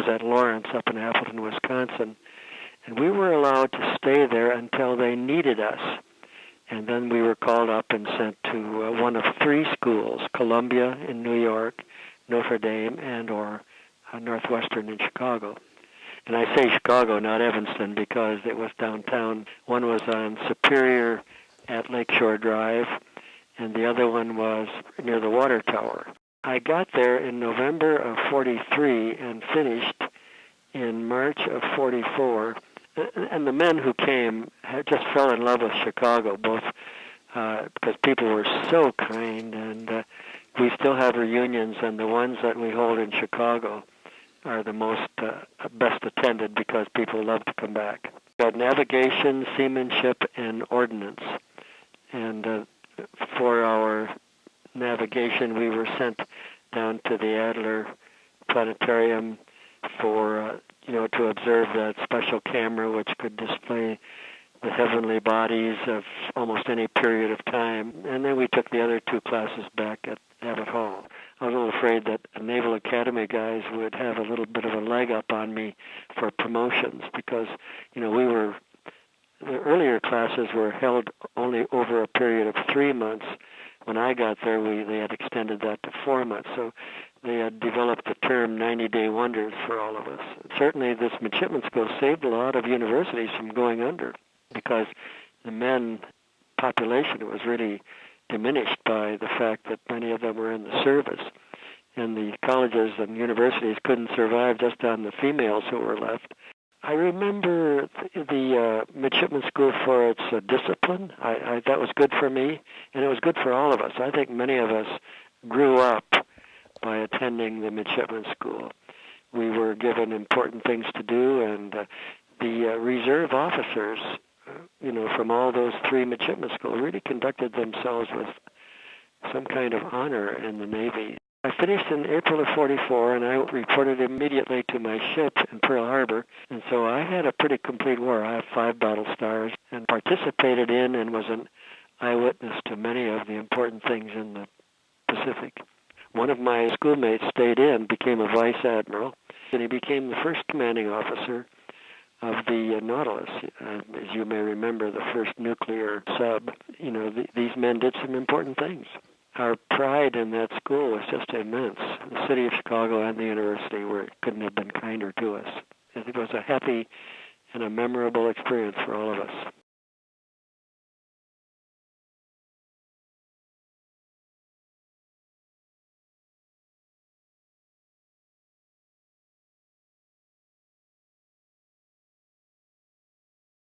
was at Lawrence up in Appleton, Wisconsin. And we were allowed to stay there until they needed us. And then we were called up and sent to one of three schools, Columbia in New York, Notre Dame, and or Northwestern in Chicago. And I say Chicago, not Evanston, because it was downtown. One was on Superior at Lakeshore Drive, and the other one was near the water tower. I got there in November of 43 and finished in March of 44. And the men who came had just fell in love with Chicago, both because people were so kind, and we still have reunions, and the ones that we hold in Chicago are the most best attended because people love to come back. We had navigation, seamanship, and ordnance. And for our navigation, we were sent down to the Adler Planetarium for to observe that special camera which could display the heavenly bodies of almost any period of time. And then we took the other two classes back at Abbott Hall. I was a little afraid that the Naval Academy guys would have a little bit of a leg up on me for promotions because, the earlier classes were held only over a period of 3 months. When I got there, they had extended that to 4 months. So they had developed the term 90-day wonders for all of us. Certainly this midshipman school saved a lot of universities from going under because the men population was really diminished by the fact that many of them were in the service. And the colleges and universities couldn't survive just on the females who were left. I remember the midshipman school for its discipline. That was good for me, and it was good for all of us. I think many of us grew up by attending the midshipman school. We were given important things to do, and the reserve officers, from all those three midshipman schools really conducted themselves with some kind of honor in the Navy. I finished in April of 44, and I reported immediately to my ship in Pearl Harbor, and so I had a pretty complete war. I have 5 battle stars and participated in and was an eyewitness to many of the important things in the Pacific. One of my schoolmates stayed in, became a vice admiral, and he became the first commanding officer of the Nautilus. As you may remember, the first nuclear sub. These men did some important things. Our pride in that school was just immense. The city of Chicago and the university couldn't have been kinder to us. It was a happy and a memorable experience for all of us.